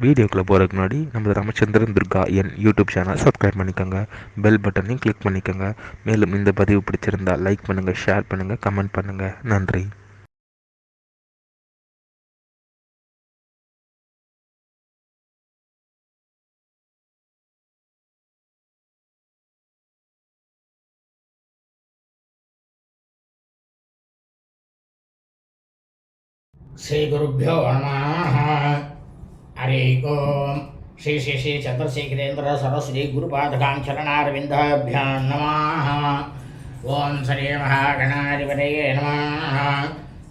வீடியோக்குள்ளே போகிறதுக்கு முன்னாடி நம்ம ராமச்சந்திரன் துர்கா என் யூடியூப் சேனல் சப்ஸ்கிரைப் பண்ணிக்கோங்க, பெல் பட்டனையும் கிளிக் பண்ணிக்கோங்க. மேலும் இந்த பதிவு பிடிச்சிருந்தால் லைக் பண்ணுங்கள், ஷேர் பண்ணுங்கள், கமெண்ட் பண்ணுங்கள். நன்றி. श्रीगुरुभ्यो नमः. हरि ओम. श्री श्री श्री चंद्रशेखरेंद्र सरस्वती गुरुपादकां चरणारविंदाभ्यां नमः. ஓம் ஸ்ரீ மகாகணாதிபதியே நமः.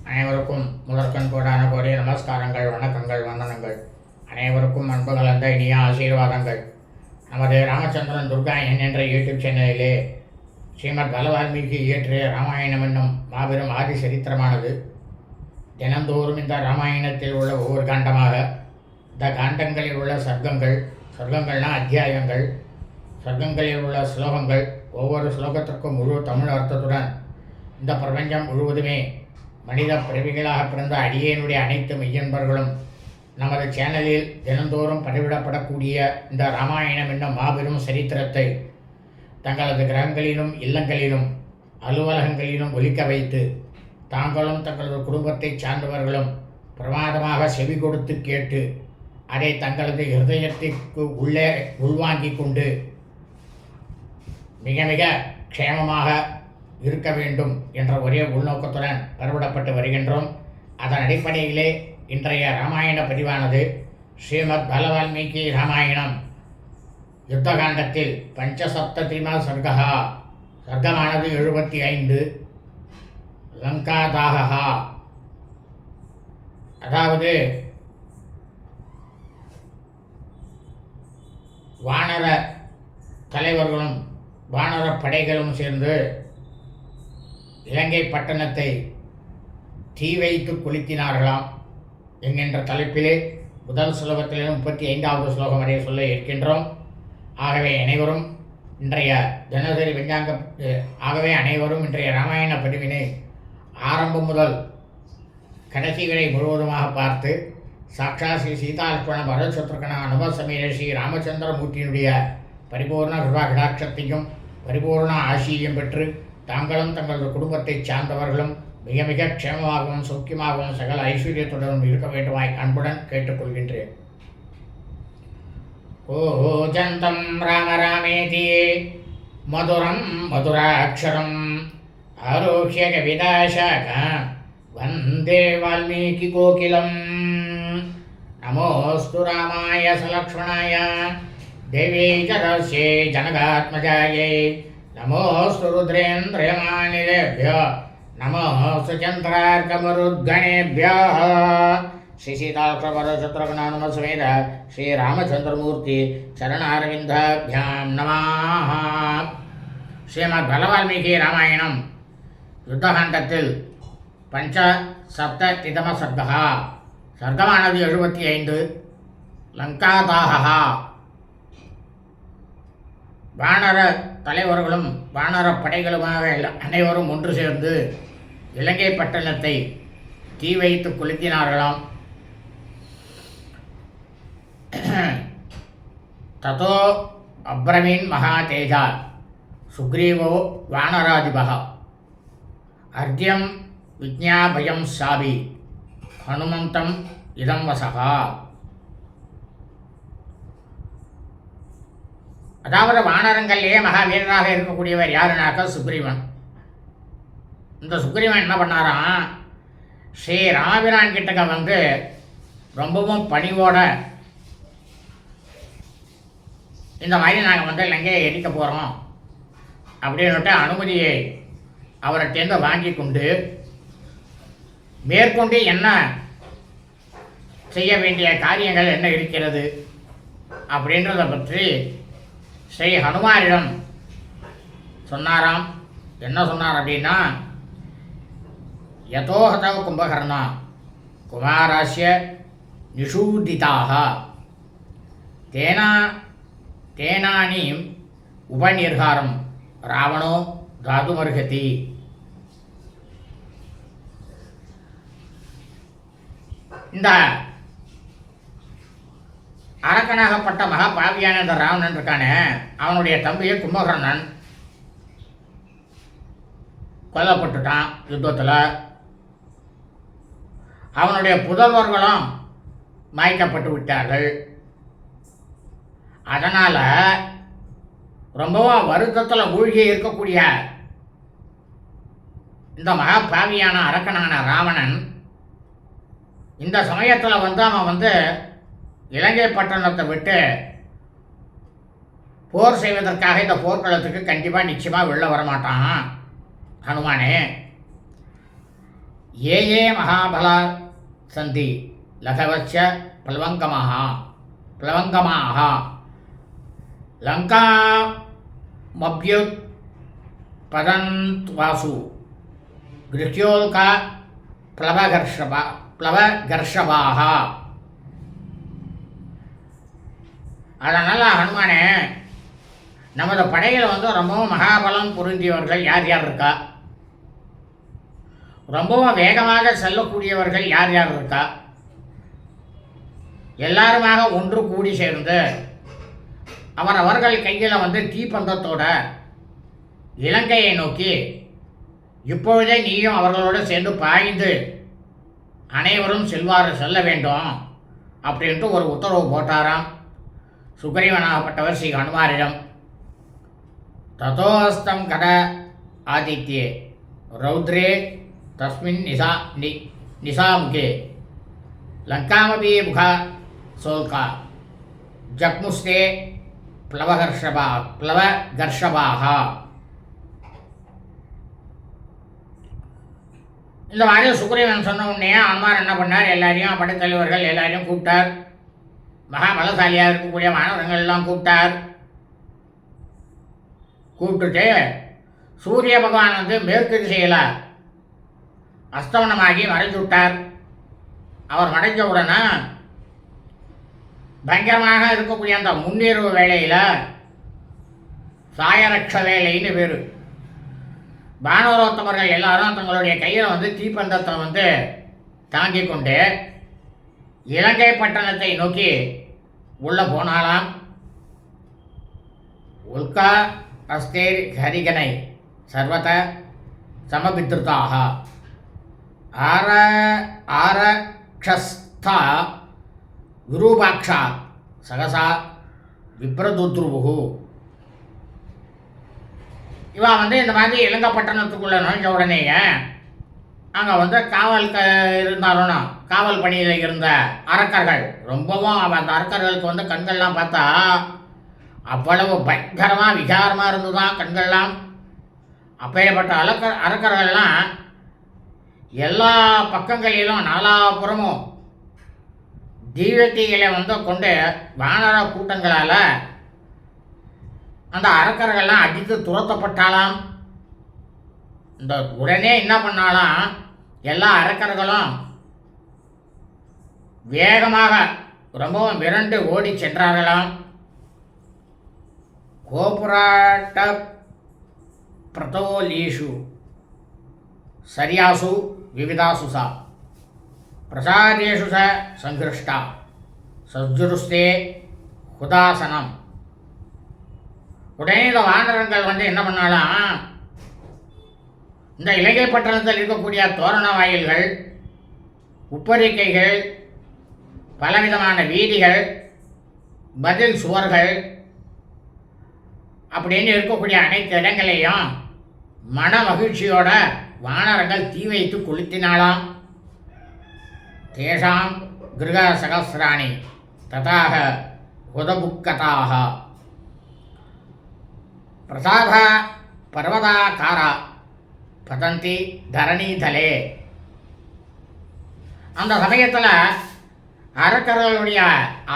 அனைவருக்கும் முதற்கண் கோடான கோடி நமஸ்காரங்கள், வணக்கங்கள், வந்தனங்கள். அனைவருக்கும் அன்பு கலந்த இனிய ஆசீர்வாதங்கள். நமது ராமச்சந்திரன் துர்கா என்ற யூடியூப் சேனலிலே ஸ்ரீமத் பலவால்மீகி இயற்றிய ராமாயணம் என்னும் மாபெரும் ஆதி சரித்திரமானது தினந்தோறும் இந்த ராமாயணத்தில் உள்ள ஒவ்வொரு காண்டமாக இந்த காண்டங்களில் உள்ள சர்க்கங்கள்னால் அத்தியாயங்கள், சர்க்கங்களில் உள்ள ஸ்லோகங்கள், ஒவ்வொரு ஸ்லோகத்திற்கும் முழு தமிழ் அர்த்தத்துடன் இந்த பிரபஞ்சம் முழுவதுமே மனித பிறவிகளாக பிறந்த அடியேனுடைய அனைத்து மெய்யன்பர்களும் நமது சேனலில் தினந்தோறும் பதிவிடப்படக்கூடிய இந்த ராமாயணம் என்னும் மாபெரும் சரித்திரத்தை தங்களது கிரகங்களிலும் இல்லங்களிலும் அலுவலகங்களிலும் ஒலிக்க வைத்து தாங்களும் தங்களது குடும்பத்தை சார்ந்தவர்களும் பிரமாதமாக செவி கொடுத்து கேட்டு அதை தங்களது ஹிருதயத்திற்கு உள்ளே உள்வாங்கிக் கொண்டு மிக மிக க்ஷேமமாக இருக்க வேண்டும் என்ற ஒரே உள்நோக்கத்துடன் பரவிடப்பட்டு வருகின்றோம். அதன் அடிப்படையிலே இன்றைய ராமாயண பதிவானது ஸ்ரீமத் பலவால்மீகி ராமாயணம் யுத்தகாண்டத்தில் பஞ்சசப்ததிமா சர்க்கா, சர்க்கமானது 75, லங்காதாகா, அதாவது வானர தலைவர்களும் வானர படைகளும் சேர்ந்து இலங்கை பட்டணத்தை தீ வைத்து கொளுத்தினார்களாம் என்கின்ற தலைப்பிலே முதல் ஸ்லோகத்திலே 35வது ஸ்லோகம் வரை சொல்ல இருக்கின்றோம். ஆகவே அனைவரும் இன்றைய ராமாயண பதிவினை ஆரம்பம் முதல் கடைசி வரை முழுவதுமாக பார்த்து சாட்சாத் ஸ்ரீ சீதாலட்சுமண பரதசத்ருகன அனுபசமேத ஸ்ரீ ராமச்சந்திரமூர்த்தியினுடைய பரிபூர்ண கிருபா கடாட்சத்தையும் பரிபூர்ண ஆசியையும் பெற்று தாங்களும் தங்களது குடும்பத்தை சார்ந்தவர்களும் மிக மிக க்ஷேமமாகவும் சௌக்கியமாகவும் சகல ஐஸ்வர்யத்துடனும் இருக்க வேண்டுமாய் அன்புடன் கேட்டுக்கொள்கின்றேன். ஓஜந்தம் ராம ராமேதி மதுரம் மதுராட்சரம் ஆரோஹ்ய கவிதாசாக வந்தே வால்மீகி கோகிலம். நமோஸ்து ராமாய சலக்ஷ்மணாய தேவி ஜரஸ்யே ஜனகாத்மஜாயை நமோஸ்து ருத்ரேந்திரயமானிலேभ्यो நமோஸ்து சந்திரார்க்கமருத்கணேभ्यो. ஸ்ரீ சீதாலட்சுமண ஸ்ரீ ராமச்சந்திரமூர்த்தி சரணாரவிந்தாभ्याம் நமः. ஸ்ரீமத் பலவால்மீகி ராமாயணம் யுத்தகாண்டத்தில் பஞ்சசப்ததிதம சர்க்கா, சர்க்கமானது 75, லங்காதாகா, வானர தலைவர்களும் வானர படைகளுமாக அனைவரும் ஒன்று சேர்ந்து இலங்கை பட்டணத்தை தீ வைத்து கொளுத்தினார்களாம். ததோ அப்ரவீன் மகாதேஜா சுக்ரீவோ வானராதிபக அர்க்யம் விஜ்ஞாபயம் சாபி ஹனுமந்தம் இதம் வசகா. அதாவது வானரங்கள்லேயே மகாவீரராக இருக்கக்கூடியவர் யாருனாக்க சுக்ரீவன். இந்த சுக்ரீவன் என்ன பண்ணாராம், ஸ்ரீ ராமபிரான் கிட்டக்க வந்து ரொம்பவும் பணிவோட இந்த மாதிரி நாங்கள் வந்து இலங்கையை எரிக்க போகிறோம் அப்படின்னுட்டு அனுமதியை அவர்கிட்டேருந்து வாங்கி கொண்டு மேற்கொண்டு என்ன செய்ய வேண்டிய காரியங்கள் என்ன இருக்கிறது அப்படின்றத பற்றி ஸ்ரீ ஹனுமாரிடம் சொன்னாராம். என்ன சொன்னார் அப்படின்னா, யதோஹதவ கும்பகர்ணா குமாராஸ்ய நிஷூதிதாக தேனானீம் உபநிர்காரம் ராவணோ தாதுமர்ஹதி. இந்த அரக்கனாகப்பட்ட மகா பாவியான இந்த ராவணன் இருக்கானே, அவனுடைய தம்பியை கும்பகர்ணன் கொல்லப்பட்டுட்டான் யுத்தத்தில். அவனுடைய புதல்வர்களும் மாய்க்கப்பட்டு விட்டார்கள். அதனால் ரொம்பவும் வருத்தத்தில் மூழ்கி இருக்கக்கூடிய இந்த மகா பாவியான அரக்கனான ராவணன் இந்த சமயத்தில் அவன் இலங்கை பட்டணத்தை விட்டு போர் செய்வதற்காக இந்த போர்க்களத்துக்கு கண்டிப்பாக நிச்சயமாக வெளில வரமாட்டான். ஹனுமானே, ஏ மகாபலா சந்தி லகவச்ச பிளவங்கமாக லங்கா மப்யுத் பதந்த்வாசு கிருஹ்யோல்கா பிளவகர்ஷபாக. அதனால் ஹனுமானே, நமது படையில் ரொம்பவும் மகாபலம் பொருந்தியவர்கள் யார் யார் இருக்கா, ரொம்பவும் வேகமாக செல்லக்கூடியவர்கள் யார் யார் இருக்கா, எல்லாருமாக ஒன்று கூடி சேர்ந்து அவர்கள் கையில் தீப்பந்தத்தோட இலங்கையை நோக்கி இப்பொழுதே நீயும் அவர்களோடு சேர்ந்து பாய்ந்து அனைவரும் செல்ல வேண்டும் அப்படின்ட்டு ஒரு உத்தரவு போட்டாராம் சுக்ரீவனாகப்பட்டவர் ஸ்ரீ ஹனுமாரிடம். ததோஸ்தம் கட ஆதித்யே ரௌத்ரே தஸ்மின் நிசாமுகே லங்காமபி முகா சோல்கா ஜக்முஸ்தே பிளவகர்ஷபாக. இந்த மாதிரி சுக்ரீவன் சொன்ன உடனே அனுமார் என்ன பண்ணார், எல்லாரையும் படைத்தலைவர்கள் எல்லாரையும் கூப்பிட்டார். மகா பலசாலியாக இருக்கக்கூடிய மாணவர்கள் எல்லாம் கூப்பிட்டுட்டு சூரிய பகவான் மேற்கு திசையில் அஸ்தமனமாகி மறைஞ்சு விட்டார். அவர் மறைஞ்ச உடனே பயங்கரமாக இருக்கக்கூடிய அந்த முன்னிரவு வேளையில் சாயரக்ஷ வேலைன்னு பேர். வானரோத்தமர்கள் எல்லாரும் தங்களுடைய கையில் தீப்பந்தத்தை தாங்கி கொண்டு இலங்கை பட்டணத்தை நோக்கி உள்ளே போனாலாம். உல்கா அஸ்தேர் ஹரிகனை சர்வத சமபித்ருதாக ஆரக்ஷஸ்தா விரூபாக்ஷா சகசா விப்ரதுத்ருபு. இவன் இந்த மாதிரி இலங்கை பட்டணத்துக்குள்ளே நுழைஞ்ச உடனேயே அங்கே காவல் இருந்தாரோன்னா காவல் பணியில் இருந்த அரக்கர்கள் ரொம்பவும் அந்த அரக்கர்களுக்கு கண்கள்லாம் பார்த்தா அவ்வளவு பயங்கரமாக விகாரமாக இருந்துதான் கண்கள்லாம். அப்பேற்பட்ட அரக்கர்கள்லாம் எல்லா பக்கங்களிலும் நாலாபுறமும் தீவத்திகளை கொண்டு வானர கூட்டங்களால் அந்த அரக்கர்கள்லாம் அடித்து துரத்தப்பட்டாலாம். இந்த உடனே என்ன பண்ணாலாம், எல்லா அரக்கர்களும் வேகமாக ரொம்பவும் விரண்டு ஓடி சென்றார்களாம். கோபுராட்ட பிரதோலீஷு சரியாசு விவிதாசு சா பிரசாதேஷு ச சங்கிருஷ்டா சஜ்ஜுருஸ்தே ஹுதாசனம். உடனே இந்த வானரங்கள் என்ன பண்ணாலாம், இந்த இலங்கை பட்டணத்தில் இருக்கக்கூடிய தோரண வாயில்கள், உப்பரிக்கைகள், பலவிதமான வீதிகள், பதில் சுவர்கள் அப்படின்னு இருக்கக்கூடிய அனைத்து இடங்களையும் மன மகிழ்ச்சியோட வானரங்கள் தீ வைத்து கொளுத்தினாலாம். தேஷாம் கிருக சகசிராணி ததாக உதபுக்கதாக பிரசாத பர்வதாகாரா பதந்தி தரணீதலே. அந்த சமயத்தில் அரக்கர்களுடைய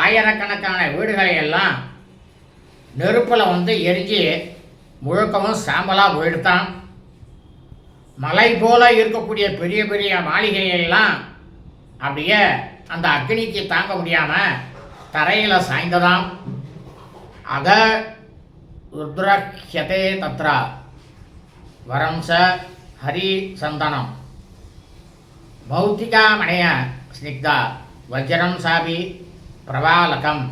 ஆயிரக்கணக்கான வீடுகளை எல்லாம் நெருப்பில் எரிஞ்சு முழுக்கவும் சாம்பலாக போயிடுத்தான். மலை போல இருக்கக்கூடிய பெரிய பெரிய மாளிகையெல்லாம் அப்படியே அந்த அக்னிக்கு தாங்க முடியாமல் தரையில் சாய்ந்ததாம். அக ருத்ரஹ்யதே தத்ரா வரம் ச ஹரி சந்தனம் பௌத்திகா மணைய ஸ்னிக்தா வஜ்ரம் சாபி பிரபாலகம்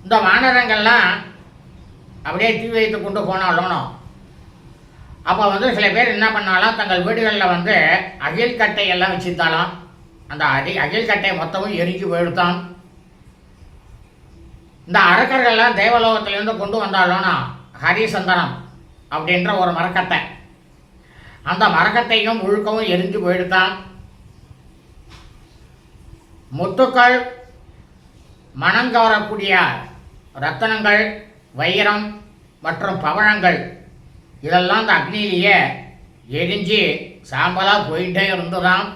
இந்த வானரங்கள்லாம் அப்படியே தீ வைத்து கொண்டு போனாலும் அப்போ சில பேர் என்ன பண்ணாலும் தங்கள் வீடுகளில் அகில் கட்டை எல்லாம் வச்சுருந்தாலும் அந்த அகில் கட்டை மொத்தமும் எரிஞ்சு போயிடுத்தான். இந்த அரக்கர்கள்லாம் தேவலோகத்திலேருந்து கொண்டு வந்தாலும்னா ஹரிசந்தனம் அப்படின்ற ஒரு மரக்கட்டை, அந்த மரக்கட்டையும் முழுக்கவும் எரிஞ்சு போயிடுத்தான். முத்துக்கள், மனம் கவரக்கூடிய ரத்தனங்கள், வைரம் மற்றும் பவழங்கள் இதெல்லாம் அந்த அக்னியிலேயே எரிஞ்சு சாம்பலாக போயிட்டே இருந்துதான்.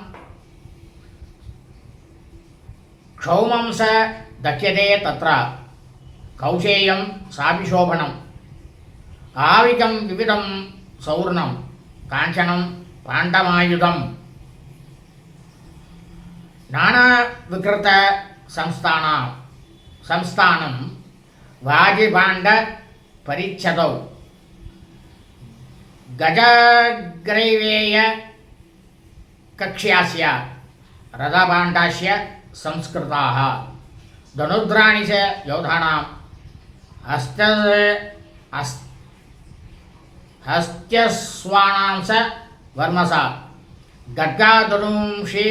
க்ஷௌமம்ச தக்கியதே தத்ரா கௌசேயம் சாபிஷோபனம் ஆவிகம் விவிதம் சௌர்ணம் காஞ்சனம் பாண்டமாயுதம் நானா விகிருத சம்ஸ்தானம் வாஜிபாண்ட பரிச்சதௌ கஜக்ரைவேய கக்ஷ்யாஸ்ய ரதபாண்டாஸ்ய संस्कृताः धनुद्राणि च योधानां हस्त्यस्वानां च वर्मसा गड्गाधनुंषि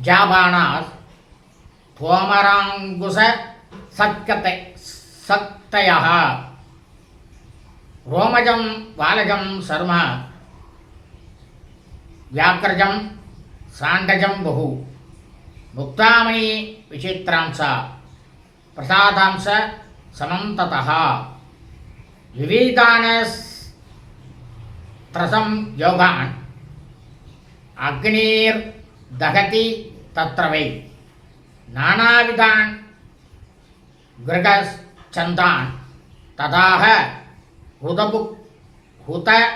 जाबाणात् त्वमराङ्कुश सक्तयः रोमजं वालजं शर्म व्याघ्रजं साण्डजं बहु मुक्तामणि विचित्रांश प्रसादांश समं ततः विविधानस्त्रसं योगान् अग्निर्दहति तत्र वै नानाविधान् गृहच्छन्दान् तदाह हुतबुक्तदाः.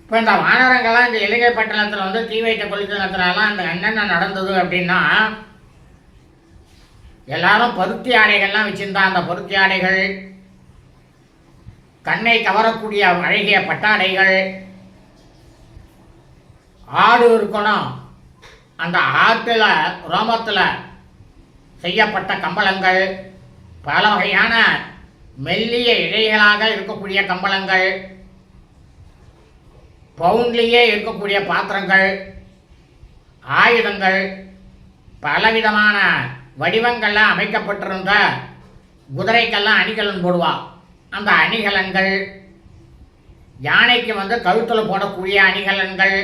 இப்போ இந்த வானரங்கள்லாம் இந்த இலங்கை பட்டணத்தில் தீ வைத்த கொளுத்தினத்தினாலாம் அந்த என்னென்ன நடந்தது அப்படின்னா, எல்லாரும் பருத்தி ஆடைகள்லாம் வச்சுருந்தா. அந்த பருத்தி ஆடைகள், கண்ணை கவரக்கூடிய அழகிய பட்டாடைகள், ஆடு இருக்கணும், அந்த ஆட்டில் ரோமத்தில் செய்யப்பட்ட கம்பளங்கள், பல வகையான மெல்லிய இழைகளாக இருக்கக்கூடிய கம்பளங்கள், பவுண்ட்லேயே இருக்கக்கூடிய பாத்திரங்கள், ஆயுதங்கள், பலவிதமான வடிவங்கள்லாம் அமைக்கப்பட்டிருந்த குதிரைக்கெல்லாம் அணிகலன் போடுவா. அந்த அணிகலன்கள், யானைக்கு கழுத்தில் போடக்கூடிய அணிகலன்கள்,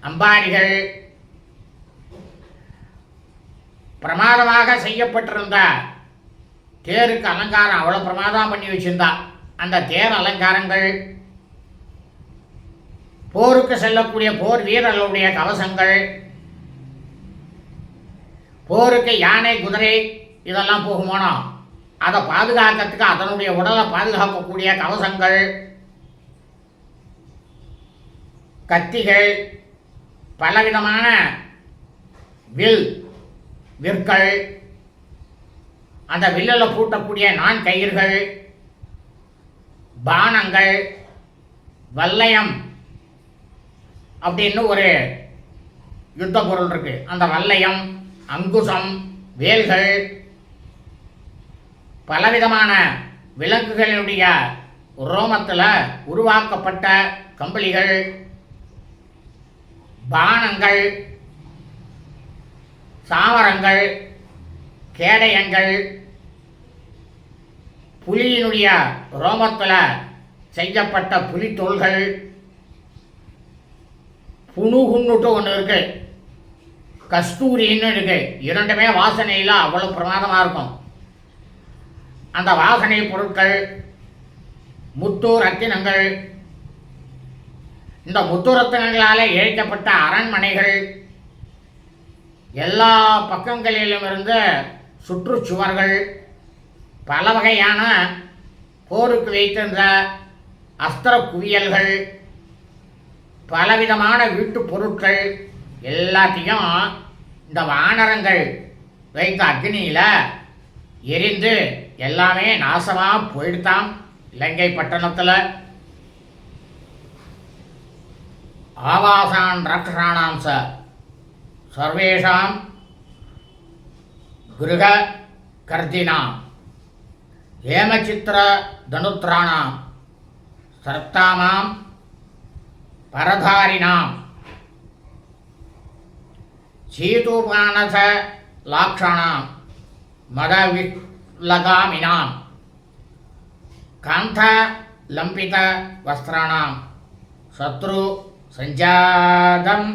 அம்பாரிகள், பிரமாதமாக செய்யப்பட்டிருந்த தேருக்கு அலங்காரம் அவ்வளோ பிரமாதம் பண்ணி வச்சிருந்தா. அந்த தேர் அலங்காரங்கள், போருக்கு செல்லக்கூடிய போர் வீரர்களுடைய கவசங்கள், போருக்கு யானை குதிரை இதெல்லாம் போகுமானோ அதை பாதுகாக்கிறதுக்கு அதனுடைய உடலை பாதுகாக்கக்கூடிய கவசங்கள், கத்திகள், பலவிதமான விற்கள், அந்த வில்லில் பூட்டக்கூடிய நான் கயிர்கள், பானங்கள், வல்லையம் அப்படின்னு ஒரு யுத்த பொருள் இருக்கு. அந்த வல்லையம், அங்குசம், வேல்கள், பலவிதமான விலங்குகளினுடைய ரோமத்தில் உருவாக்கப்பட்ட கம்பளிகள், பானங்கள், சாமரங்கள், கேடயங்கள், புலியினுடைய ரோமத்தில் செய்யப்பட்ட புலித்தோள்கள், புணுகுன்னுட்டு ஒன்று இருக்கு, கஸ்தூரின்னு இருக்கு. இரண்டுமே வாசனையில் அவ்வளோ பிரமாதமாக இருக்கும். அந்த வாசனை பொருட்கள், முத்து ரத்தினங்கள், இந்த முத்து ரத்தினங்களால் இழைக்கப்பட்ட அரண்மனைகள், எல்லா பக்கங்களிலும் இருந்து சுற்றுச்சுவர்கள், பல வகையான போருக்கு வைத்திருந்த அஸ்திர குவியல்கள், பலவிதமான வீட்டு பொருட்கள் எல்லாத்தையும் இந்த வானரங்கள் வைத்த அக்னியில் எரிந்து எல்லாமே நாசமாக போயிடுதான் இலங்கை பட்டணத்தில். ஆவாசான் ராட்சசானாம் சர்வேஷாம் கிருக கர்தினாம் ஹேமசித்திர தனுத்ராணாம் சர்த்தாமாம் பரதாரிணாம் சீதூபானச லாக்ஷணாம் மதவிலகாமினாம் காந்த லம்பித வஸ்திராணாம் சத்ரு சஞ்சாதம்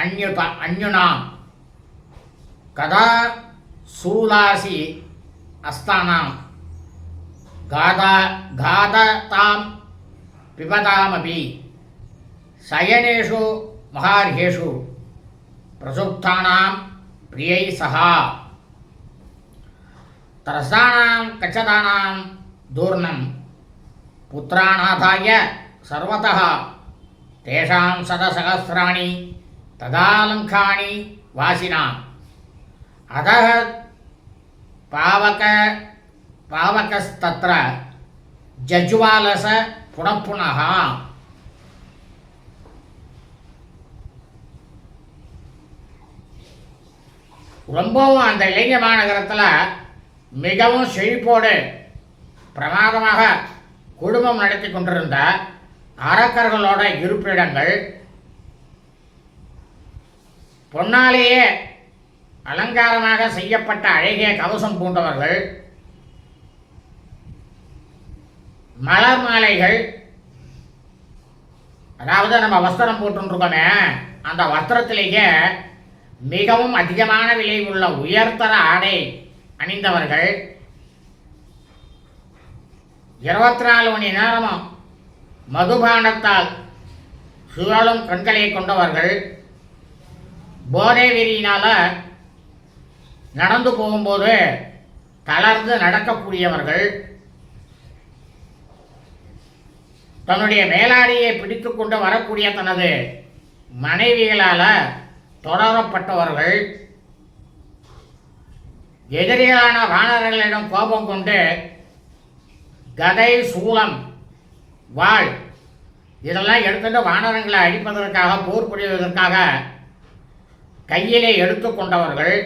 அன்யுனாம் கதா சூலாசி அஸ்தானாம் காததாம் பிபதாமபி சயனேஷு மகார்ஹேஷு பிரசுப்தானாம் பிரியை சஹா தரசானாம் கச்சதானாம் தூர்ணம் புத்திராநாதாய சர்வதः தேஷாம் சதசகஸ்ராணி ததாலங்காணி வாசினாம் அதः பாவகஸ்தத்ர ஜஜ்வாலச புனப்புனः. ரொம்பவும் அந்த இளைஞ மாநகரத்தில் மிகவும் செழிப்போடு பிரமாதமாக குடும்பம் நடத்தி கொண்டிருந்த அரக்கர்களோட இருப்பிடங்கள், பொன்னாலேயே அலங்காரமாக செய்யப்பட்ட அழகிய கவசம் பூண்டவர்கள், மலர் மாலைகள், அதாவது நம்ம வஸ்திரம் போட்டுருக்கோமே அந்த வஸ்திரத்திலேயே மிகவும் அதிகமான விலை உள்ள உயர்தர ஆடை அணிந்தவர்கள், 24 மணி நேரமும் மதுபானத்தால் சுழலும் கண்களை கொண்டவர்கள், போதை வெறியினால் நடந்து போகும்போது தளர்ந்து நடக்கக்கூடியவர்கள், தன்னுடைய மேலாடியை பிடித்து கொண்டு வரக்கூடிய தனது மனைவிகளால் தொடரப்பட்டவர்கள், எதிரிகளான வானரர்களிடம் கோபம் கொண்டு கதை, சூலம், வாள் இதெல்லாம் எடுத்துட்டு வானரங்களை அழிப்பதற்காக, போர் புரிவதற்காக கையிலே எடுத்துக்கொண்டவர்கள்,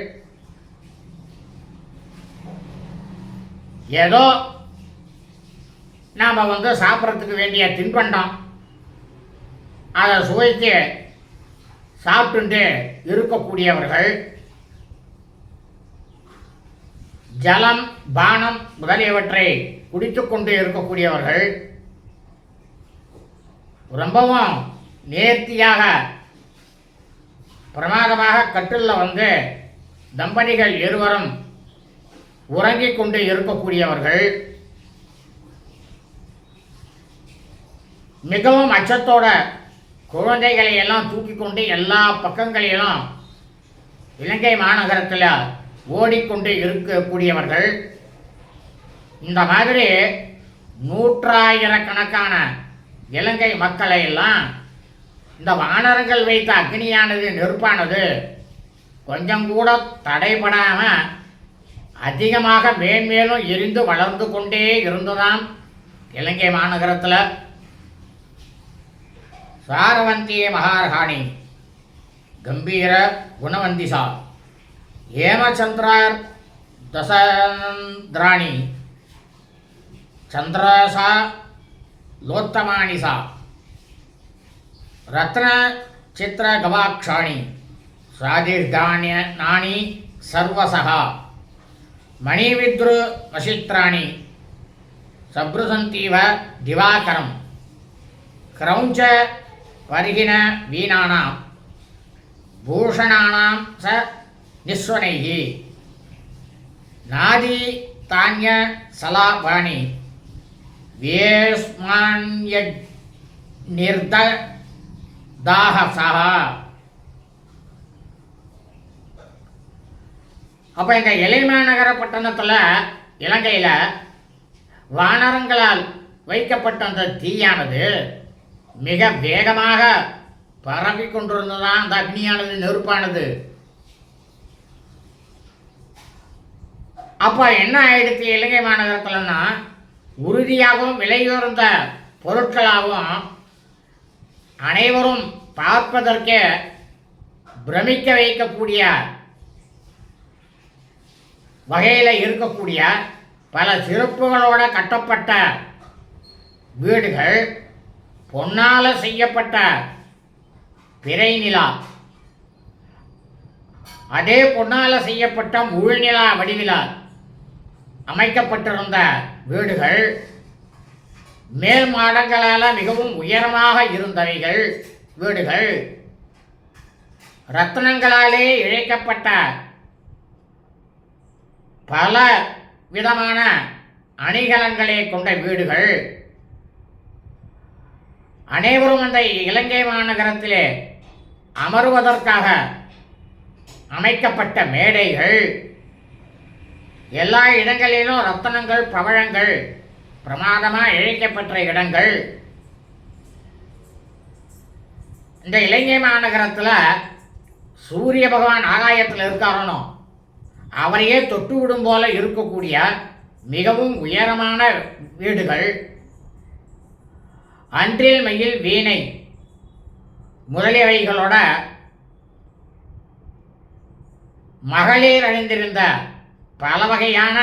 ஏதோ நாம் சாப்பிட்றதுக்கு வேண்டிய தின்பண்டம் அதை சுவைத்து சாப்பிட்டு இருக்கக்கூடியவர்கள், ஜலம், பானம் முதலியவற்றை குடித்து கொண்டு இருக்கக்கூடியவர்கள், ரொம்பவும் நேர்த்தியாக பிரமாதமாக கட்டிலில் தம்பதிகள் இருவரும் உறங்கிக் கொண்டு இருக்கக்கூடியவர்கள், மிகவும் அச்சத்தோட குழந்தைகளை எல்லாம் தூக்கி கொண்டு எல்லா பக்கங்களிலும் இலங்கை மாநகரத்தில் ஓடிக்கொண்டு இருக்கக்கூடியவர்கள். இந்த மாதிரி நூற்றாயிரக்கணக்கான இலங்கை மக்களை எல்லாம் இந்த வானரங்கள் வைத்த அக்னியானது, நெருப்பானது கொஞ்சம் கூட தடைபடாமல் அதிகமாக மேன்மேலும் எரிந்து வளர்ந்து கொண்டே இருந்ததாம் இலங்கை மாநகரத்தில். சாரவந்தி மகார்ஹாணி கம்பீர குணவந்திசா ஹேமச்சந்திரார் தசந்திராணி சந்திரசா லோத்தமானிசா ரத்ன சித்திர கவாக்ஷாணி சாதிர்தானியனானி சர்வசஹா மணிவித்ரு வசித்ராணி சப்ருசந்தீவ திவாகரம் கிரௌஞ்ச பரிகின வீணானாம் பூஷணானாம் ச நிஸ்வனைஹி நாதி தானிய சலாபாணி வேஸ்மான்ய நிர்தாஹசா. அப்போ இந்த இலைமாநகர பட்டணத்தில் இலங்கையில் வானரங்களால் வைக்கப்பட்ட அந்த தீயானது மிக வேகமாக பரவி கொண்டிருந்ததான் அந்த அக்னியானது, நெருப்பானது. அப்போ என்ன ஆயிடுச்சு இலங்கை மாநகரத்தில்னா, உறுதியாகவும் விலையுயர்ந்த பொருட்களாகவும் அனைவரும் பார்ப்பதற்கே பிரமிக்க வைக்கக்கூடிய வகையில் இருக்கக்கூடிய பல சிறப்புகளோடு கட்டப்பட்ட வீடுகள், பொன்னால் செய்யப்பட்ட பிறை நிலா, அதே பொன்னால் செய்யப்பட்ட முழுநிலா வடிவிலா அமைக்கப்பட்டிருந்த வீடுகள், மேல் மாடங்களால் மிகவும் உயரமாக இருந்தவைகள் வீடுகள், ரத்னங்களாலே இழைக்கப்பட்ட பல விதமான அணிகலன்களை கொண்ட வீடுகள், அனைவரும் அந்த இலங்கை மாநகரத்திலே அமருவதற்காக அமைக்கப்பட்ட மேடைகள், எல்லா இடங்களிலும் ரத்தனங்கள் பவழங்கள் பிரமாதமாக இழைக்கப்பட்ட இடங்கள். இந்த இலங்கை மாநகரத்தில் சூரிய பகவான் ஆகாயத்தில் இருக்காரனோ அவரையே தொட்டு விடும் போல இருக்கக்கூடிய மிகவும் உயரமான வீடுகள், அன்றில் மயில் வீணை முதலியவைகளோட மகளிர் அணிந்திருந்த பல வகையான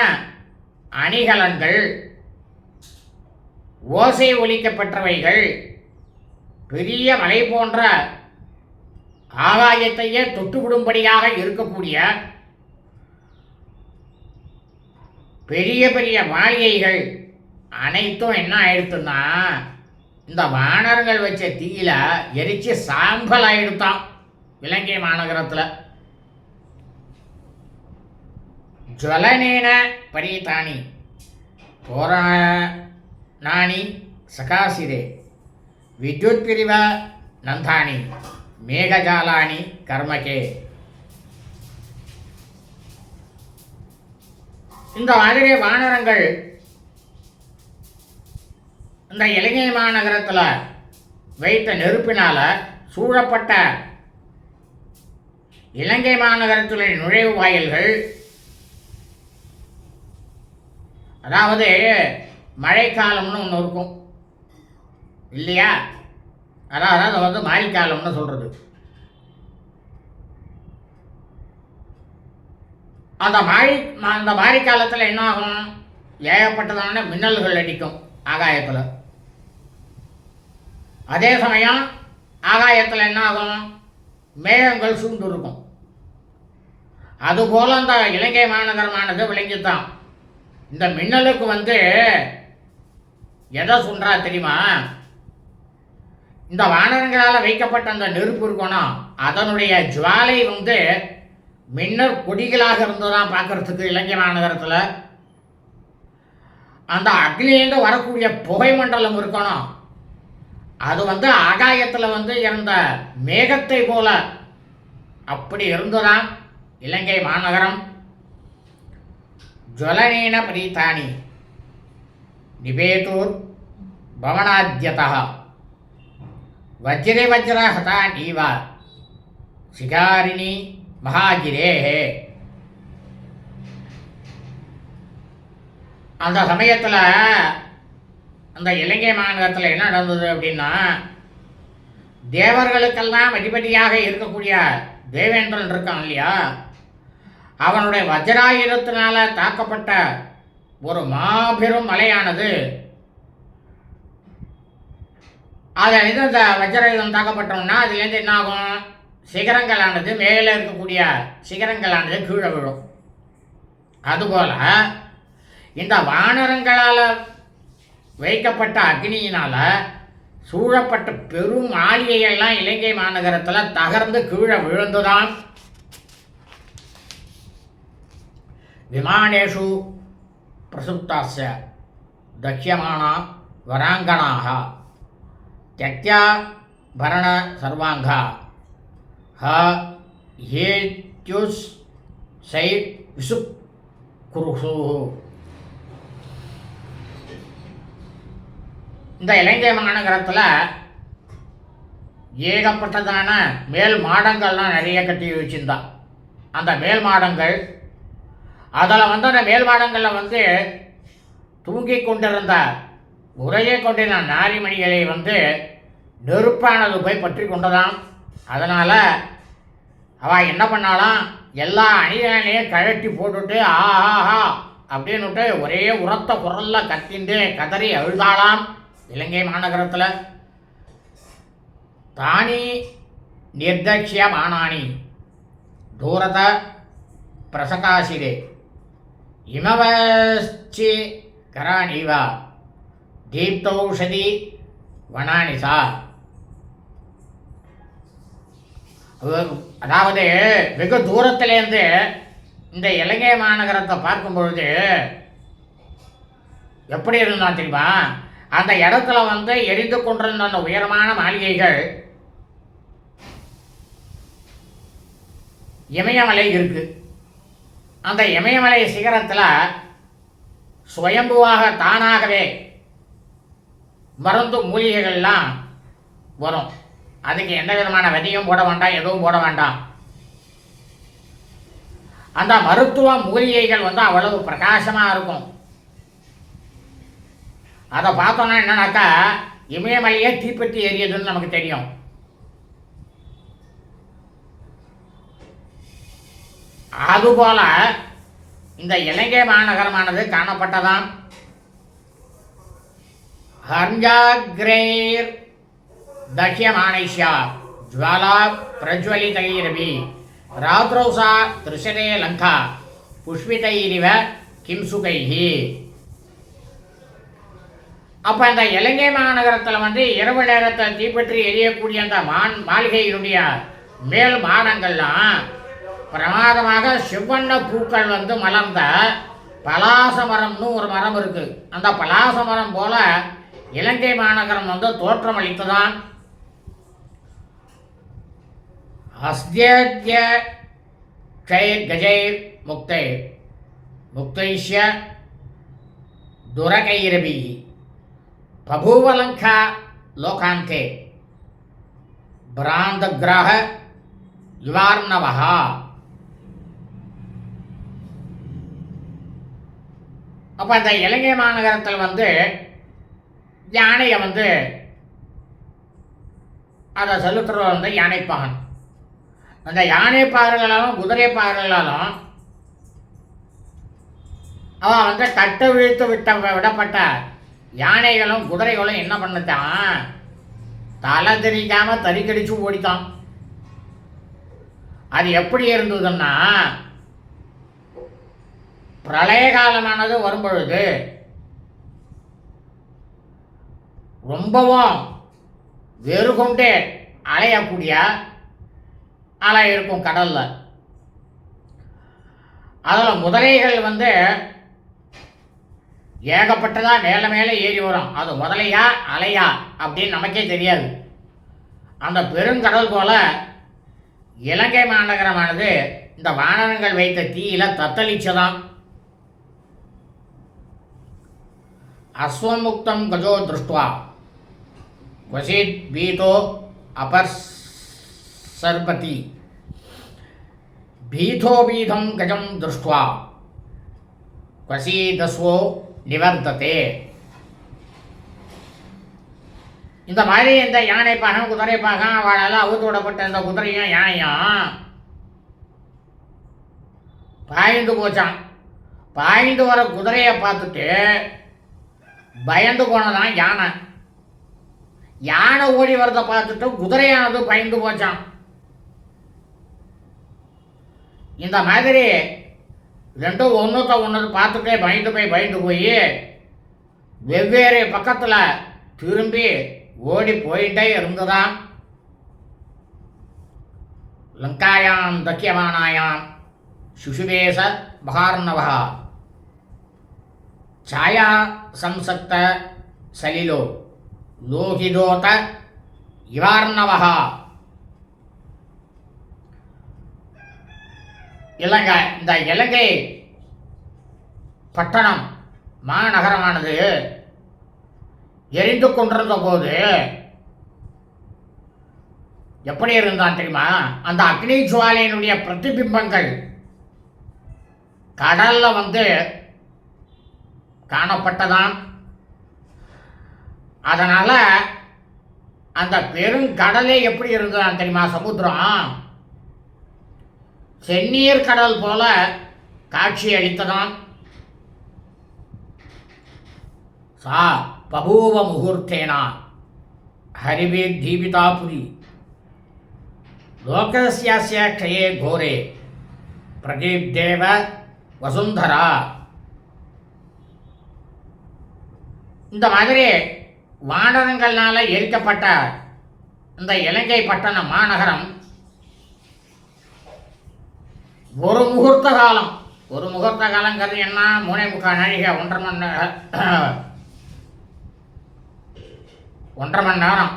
அணிகலன்கள், ஓசை ஒலிக்கப்பட்டவைகள், பெரிய மலை போன்ற ஆகாயத்தையே தொட்டுவிடும்படியாக இருக்கக்கூடிய பெரிய பெரிய மாளிகைகள் அனைத்தும் என்ன ஆயிடுத்துன்னா இந்த வானர்கள் வச்ச தீயில எரிச்சு சாம்பல் ஆயிடுத்தான் இலங்கை மாநகரத்தில். ஜுவலனேன பரீதானி தோரணானி சகாசிரே வித்யுத் பிரிவ நந்தானி மேகஜாலானி கர்மகே. இந்த மாதிரி வானரங்கள் இந்த இலங்கை மாநகரத்தில் வைத்த நெருப்பினால் சூழப்பட்ட இலங்கை மாநகரத்தில் நுழைவு வாயில்கள், அதாவது மழைக்காலம்னு ஒன்று இருக்கும் இல்லையா, அதாவது வந்து மாரிக்காலம்னு சொல்கிறது. அந்த மாரிக்காலத்தில் என்ன ஆகும், ஏகப்பட்டதான மின்னல்கள் அடிக்கும் ஆகாயத்தில். அதே சமயம் ஆகாயத்தில் என்ன ஆகும், மேகங்கள் சூழ்ந்து இருக்கும். அதுபோல் அந்த இலங்கை மாநகரமானது விளங்கித்தான். இந்த மின்னலுக்கு வந்து எதை சொல்றா தெரியுமா, இந்த வானரங்களால் வைக்கப்பட்ட அந்த நெருப்பு இருக்கணும், அதனுடைய ஜுவாலை வந்து மின்னல் கொடிகளாக இருந்துதான் பார்க்கறதுக்கு இலங்கை மாநகரத்தில். அந்த அக்னியிலிருந்து வரக்கூடிய புகை மண்டலம் இருக்கணும், அது வந்து ஆகாயத்தில் வந்து இருந்த மேகத்தை போல அப்படி இருந்துதான் இலங்கை மாநகரம். ஜுவலனேன பரீதானி நிபேதூர் பவனாத்யதः வஜ்ரே வஜ்ர ஹதானீவ சிகாரிணி மகாகிரேஹே. அந்த சமயத்தில் அந்த இலங்கை மாநிலத்தில் என்ன நடந்தது அப்படின்னா, தேவர்களுக்கெல்லாம் அதிபதியாக இருக்கக்கூடிய தேவேந்திரன் இருக்கான் இல்லையா, அவனுடைய வஜ்ராயுதத்தினால தாக்கப்பட்ட ஒரு மாபெரும் மலையானது, அதிலிருந்து அந்த வஜ்ராயுதம் தாக்கப்பட்டோம்னா அதுலேருந்து என்ன ஆகும், சிகரங்களானது மேலே இருக்கக்கூடிய சிகரங்களானது கீழே விழும். அதுபோல் இந்த வானரங்களால் வைக்கப்பட்ட அக்னியினால் சூழப்பட்ட பெரும் மாளிகையெல்லாம் இலங்கை மாநகரத்தில் தகர்ந்து கீழே விழுந்துதான். விமானேஷு பிரசுப்தாஸ்ய தக்ஷ்யமானா வராங்கணாக தியக்த்யா பரண சர்வாங்கா ஹ ஹேத்யுஸ் சை விசுப் குருஷு. இந்த இலங்கை மாநகரத்தில் ஏகப்பட்டதான மேல் மாடங்கள்லாம் நிறைய கட்டி வச்சுருந்தான். அந்த மேல் மாடங்கள், அதில் வந்து அந்த மேல் மாடங்களில் வந்து தூங்கி கொண்டிருந்த உரையை கொண்டிருந்த நாரிமணிகளை வந்து நெருப்பானது போய் பற்றி கொண்டதாம். அதனால் அவள் என்ன பண்ணாலாம், எல்லா அணிகளையும் கழட்டி போட்டுட்டு ஆஹா அப்படின்னுட்டு ஒரே உரத்த குரலில் கத்திண்டு கதறி அழுதாளாம். இலங்கை மாநகரத்தில் தானி நிர்தக்ஷியமானானி தூரத பிரசகாசிரே இமவச்சி கராணிவா தீப்தௌஷதி வனானிசா. அதாவது வெகு தூரத்திலேருந்து இந்த இலங்கை மாநகரத்தை பார்க்கும் பொழுது எப்படி இருந்தான் தெரியுமா, அந்த இடத்துல எரிந்து கொண்டிருந்த அந்த உயரமான மாளிகைகள் இமயமலை இருக்கு. அந்த இமயமலை சிகரத்தில் சுயம்புவாக தானாகவே மருந்து மூலிகைகள்லாம் வரும். அதுக்கு எந்த விதமான விதையும் போட வேண்டாம், எதுவும் போட வேண்டாம். அந்த மருத்துவ மூலிகைகள் அவ்வளவு பிரகாசமாக இருக்கும். அதை பார்த்தோன்னா என்னன்னாக்கா இமயமலையே தீப்பெட்டி எரியதுன்னு நமக்கு தெரியும். அதுபோல இந்த இலங்கை மாநகரமானது காணப்பட்டதாம். ஹர்ஜாகிரேர் தஹ்யமானைஷ்யா ஜுவாலா பிரஜ்வலிதைரபி ராத்ரௌசா திருஷரே லங்கா புஷ்பிதைரிவ கிம்சுகைஹி. அப்போ இந்த இலங்கை மாநகரத்தில் இரவு நேரத்தில் தீப்பற்றி எரியக்கூடிய அந்த மாளிகையினுடைய மேல் மாடங்கள்லாம் பிரமாதமாக செவ்வண்ண பூக்கள் மலர்ந்த பலாச மரம்னு ஒரு மரம் இருக்கு. அந்த பலாச மரம் போல இலங்கை மாநகரம் தோற்றம் அளித்ததான். ஹஸ்திய கஜை முக்தை முக்தைஷ்ய துரகைரபி பபூவலங்கா லோகாந்தே பிராந்தகிராக யுவார்ணவஹா. அப்போ இந்த இலங்கை மாநகரத்தில் யானையை அதை செலுத்துறது யானைப்பாகன். அந்த யானைப்பாகர்களாலும் குதிரைப்பாகர்களாலும் அவன் கட்ட விழுத்து விடப்பட்ட யானைகளும் குதிரைகளும் என்ன பண்ணத்தான், தலை தெரிக்காமல் தறிக்கடிச்சு ஓடித்தான். அது எப்படி இருந்ததுன்னா, பிரளய காலமானது வரும்பொழுது ரொம்பவும் வெறுகொண்டே அலையக்கூடிய அலை இருக்கும் கடல்ல. அதில் முதலைகள் ஏகப்பட்டதா மேலே மேலே ஏறி வரும். அது முதலையா அலையா அப்படின்னு நமக்கே தெரியாது. அந்த பெருங்கடல் போல இலங்கை மாநகரமானது இந்த வானரங்கள் வைத்த தீயில தத்தளிச்சதாம். அஸ்வமுக்தம் கஜோ திருஷ்டுவா வசித் பீதோ அபர்சர்பதி பீதோ பீதம் கஜம் திருஷ்டுவா வசீதஸ்வோ நிவர்த்ததே. இந்த மாதிரி இந்த யானை பாகம் குதிரை பாகம் அவளால் அவுத்து விடப்பட்ட இந்த குதிரையும் யானையும் பாய்ந்து போச்சான். பாய்ந்து வர குதிரையை பார்த்துட்டு பயந்து போனதான் யானை. யானை ஓடி வரதை பார்த்துட்டு குதிரையானது பயந்து போச்சான். இந்த மாதிரி ரெண்டும் ஒன்றுத்த ஒன்று பார்த்துட்டே பயந்து போய் வெவ்வேறு பக்கத்தில் திரும்பி ஓடி போயிட்டே இருந்ததாம். லங்காயாம் தக்கியமானாயாம் சுஷுவேச மகார்ணவா ಛಾಯಾ ಸಂಸಕ್ತ ಸಲಿಲೋ ಲೋಹಿದೋತ இவார்ணவா. இந்த இலங்கை பட்டணம் மாநகரமானது எரிந்து கொண்டிருந்த போது எப்படி இருந்தான் தெரியுமா, அந்த அக்னி ஜுவாலையினுடைய பிரதிபிம்பங்கள் கடல்ல காணப்பட்டதாம். அதனால அந்த பெருங்கடலே எப்படி இருந்ததான் தெரியுமா? சமுத்திரம் செந்நீர் கடல் போல காட்சி அளித்ததாம். சா பபூவ முகூர்த்தேனா ஹரிவே தீபிதாபுரி லோகஸ்யாஸ்ய க்ஷயே கோரே பிரதீப்தேவ வசுந்தரா. இந்த மாதிரி வானரங்கள்னால எரிக்கப்பட்ட இந்த இலங்கை பட்டணம் மாநகரம் ஒரு முகூர்த்த காலம், ஒரு முகூர்த்த காலங்கிறது என்ன? 3.25 நாழிகை, 1.5 மணி நேரம்.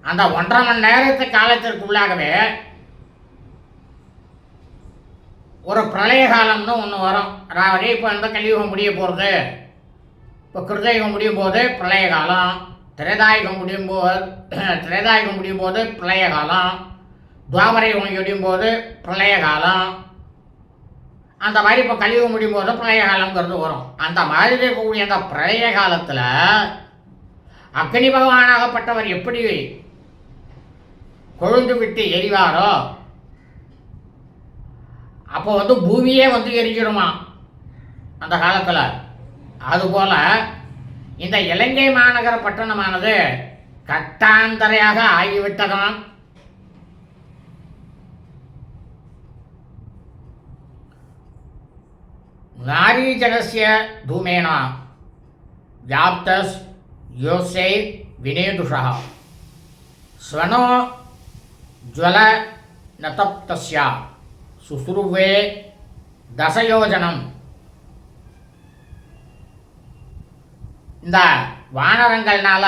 அந்த 1.5 மணி நேரத்து காலத்திற்குள்ளாகவே ஒரு பிரளய காலம்னு ஒன்று வரும். அதாவது இப்போ இந்த கலியுகம் முடிய போகிறது, இப்போ கிருதயுகம் முடியும் போது பிரளய காலம், திரேதாயுகம் முடியும் போது பிரளய காலம், துவாபர யுகம் முடியும் போது பிரளய காலம். அந்த மாதிரி இப்போ கலியுகம் முடியும் போது பிரளய காலங்கிறது வரும். அந்த மாதிரி இருக்கக்கூடிய அந்த பிரளய காலத்தில் அக்னி பகவானாகப்பட்டவர் எப்படி கொழுந்து விட்டு எரிவாரோ அப்போ பூமியே எரிஞ்சிருமா அந்த காலத்தில். அதுபோல் இந்த இலங்கை மாநகர பட்டணமானது கட்டாந்தரையாக ஆகிவிட்டதாம். நாரீஜனஸ்ய தூமேனா வியாப்தஸ் யோசே வினேதுஷா ஸ்வனோ ஜ்வல நதப்தஸ்யா சுசுருவே தசயோஜனம். இந்த வானரங்கள்னால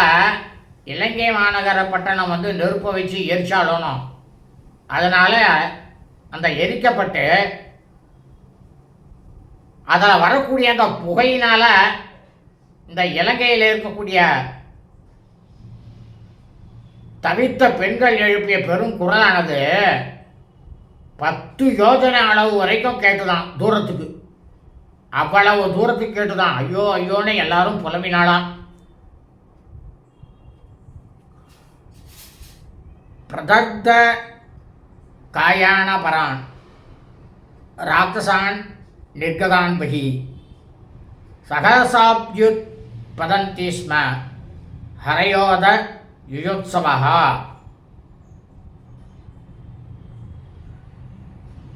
இலங்கை மாநகர பட்டணம் நெருப்பை வச்சு எரிச்சாலும் அதனால் அந்த எரிக்கப்பட்டு அதில் வரக்கூடிய அந்த புகையினால் இந்த இலங்கையில் இருக்கக்கூடிய தவித்த பெண்கள் எழுப்பிய பெரும் குரலானது 10 யோஜனை அளவு வரைக்கும் கேட்டுதான். தூரத்துக்கு, அவ்வளவு தூரத்துக்கு கேட்டுதான். ஐயோ ஐயோன்னு எல்லாரும் புலம்பினாலாம். பிரதக்த காயான பரான் ராட்சசான் நிர்கதான் பகி சகசாப்யுத் பதந்தி ஸ்ம ஹரயோத யுயுத்சவஹா.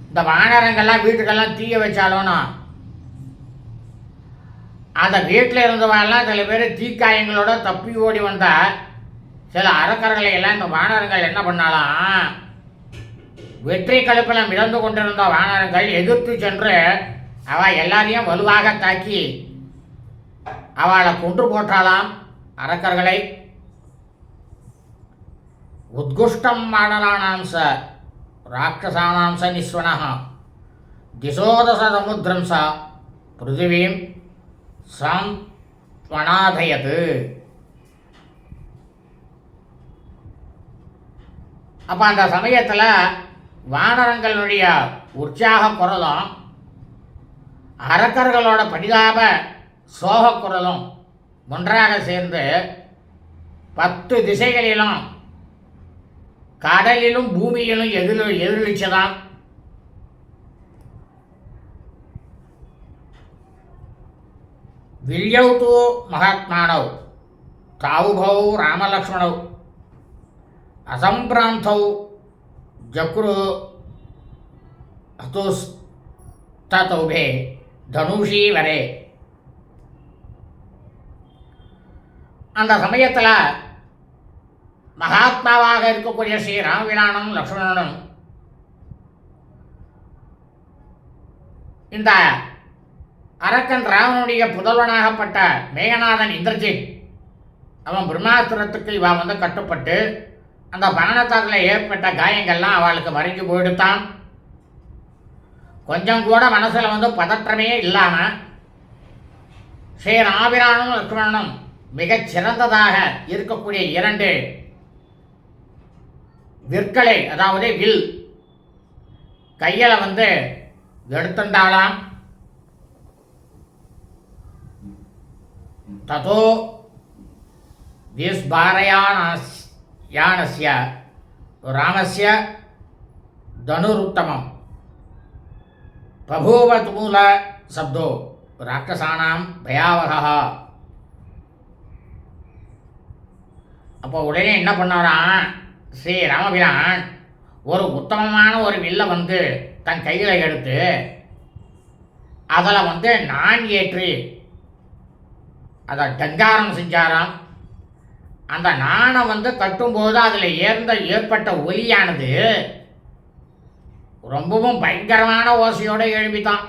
இந்த வானரங்கள்லாம் வீட்டுக்கெல்லாம் தீய வச்சாலும் அந்த வீட்டில் இருந்தவெல்லாம் சில பேர் தீக்காயங்களோட தப்பி ஓடி வந்த சில அறக்கர்களை எல்லாம் இந்த வானரங்கள் என்ன பண்ணாலாம், வெற்றி கழுப்பில் மிதந்து கொண்டிருந்த வானரங்கள் எதிர்த்து சென்று அவள் எல்லாரையும் வலுவாக தாக்கி அவளை கொன்று போட்டாலாம் அரக்கர்களை. உத்குஷ்டம் மாடலானாம் ச ராட்சசானாம் ச நிஸ்வனः திசோதச சமுத்திரம் ச பிருத்திவீம் சாந்த்வனாதயது. அப்போ அந்த சமயத்தில் வானரங்களுடைய உற்சாக குரலும் அரக்கர்களோட பரிதாப சோக குரலும் ஒன்றாக சேர்ந்து 10 திசைகளிலும் கடலிலும் பூமியிலும் எதிரொலிச்சதாம். வில்யௌ தூ மகாத்மானௌ தாவுபௌ ராமலக்ஷ்மணௌ அசம்பிராந்தௌ ஜக்ரு ஹதுஸ்தௌபே தனுஷி வரே. அந்த சமயத்தில் மகாத்மாவாக இருக்கக்கூடிய ஸ்ரீ ராமபிரானும் லக்ஷ்மணனும் இந்த அரக்கன் ராவனுடைய புதல்வனாகப்பட்ட மேகநாதன் இந்திரஜித் அவன் பிரம்மாஸ்திரத்துக்கு இவன் கட்டுப்பட்டு அந்த பானத்தாக்கில் ஏற்பட்ட காயங்கள்லாம் அவளுக்கு மறைஞ்சு போயிடுத்தான். கொஞ்சம் கூட மனசில் பதற்றமே இல்லாமல் ஸ்ரீ ராமபிரானும் லக்ஷ்மணனும் மிகச் சிறந்ததாக இருக்கக்கூடிய 2 விற்களை, அதாவது வில் கையில் எடுத்துட்டாலாம். ததோ द्विस्भारयानस्य रामस्य धनुरुत्तमं बभूव तुमूल शब्दो राक्षसानां भयावहः. அப்போ உடனே என்ன பண்ணாராம் ஸ்ரீ ராமபிரான், ஒரு உத்தமமான ஒரு வில்லை வந்து தன் கையில் எடுத்து அதில் நான் ஏற்றி அதை டங்காரம் செஞ்சாராம். அந்த நாணை கட்டும்போது அதில் ஏற்பட்ட ஒலியானது ரொம்பவும் பயங்கரமான ஓசையோடு எழுப்பித்தான்.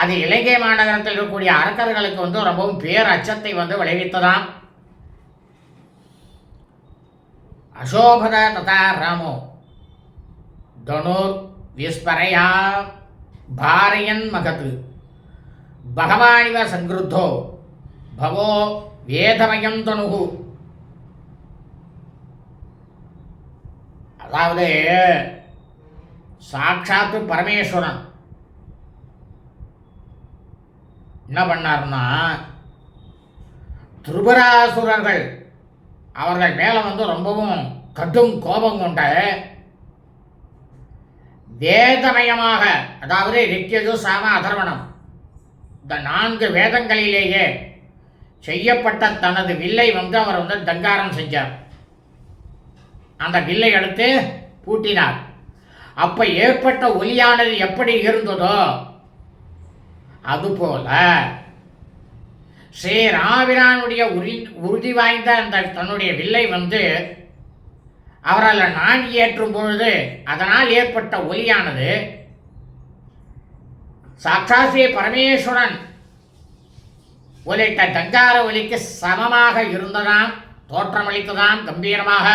அது இலங்கை மாநகரத்தில் இருக்கக்கூடிய அரக்கர்களுக்கு ரொம்பவும் பேர் அச்சத்தை விளைவித்ததாம். அசோபத ததா ராமோ தனுர் விஸ்பரையா பாரயன் மகத் பகவானிவ சங்கிருத்தோ பவோ வேதமயம் தனுகு. அதாவது சாட்சாத்து பரமேஸ்வரன் என்ன பண்ணார்னா, திரிபுராசுரர்கள் அவர்கள் மேலே ரொம்பவும் கடும் கோபம் கொண்ட வேதமயமாக, அதாவது ரிக்யஜு சாம அதர்வணம், இந்த 4 வேதங்களிலேயே செய்யப்பட்ட தனது வில்லை அவர் தங்காரம் செஞ்சார். அந்த வில்லை எடுத்து பூட்டினார். அப்போ ஏற்பட்ட ஒலியானது எப்படி இருந்ததோ அதுபோல ஸ்ரீ ராமபிரானுடைய உறுதி வாய்ந்த அந்த தன்னுடைய வில்லை அவரால் நான் ஏற்றும் பொழுது அதனால் ஏற்பட்ட ஒலியானது சாட்சாத் ஸ்ரீ பரமேஸ்வரன் ஒலித்த தங்கார ஒலிக்கு சமமாக இருந்ததாம், தோற்றமளித்ததாம் கம்பீரமாக.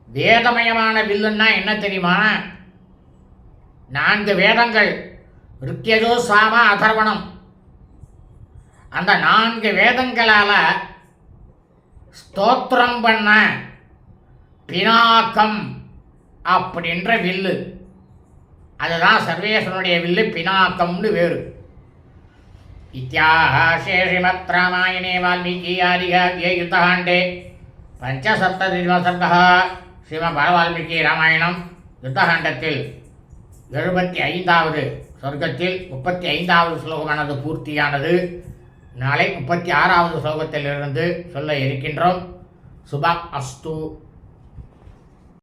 வேதமயமான வில்லுன்னா என்ன தெரியுமா? 4 வேதங்கள், ரிக்யஜோ சாம அதர்வணம், அந்த 4 வேதங்களால் ஸ்தோத்திரம் பண்ண பினாக்கம் அப்படின்ற வில்லு, அதுதான் சர்வேஸ்வரனுடைய வில்லு, பினாக்கம்னு வேறு. இத்தியாஹே ஸ்ரீமத் ராமாயணே வால்மீகி ஆதிகாவ்யே யுத்தகாண்டே பஞ்சசப்ததிவசர்கः. ஸ்ரீமத் வால்மீகி ராமாயணம் யுத்தகாண்டத்தில் 75வது சொர்க்கத்தில் 35வது ஸ்லோகமானது பூர்த்தியானது. நாளை 36வது ஸ்லோகத்திலிருந்து சொல்ல இருக்கின்றோம். சுபம் அஸ்து.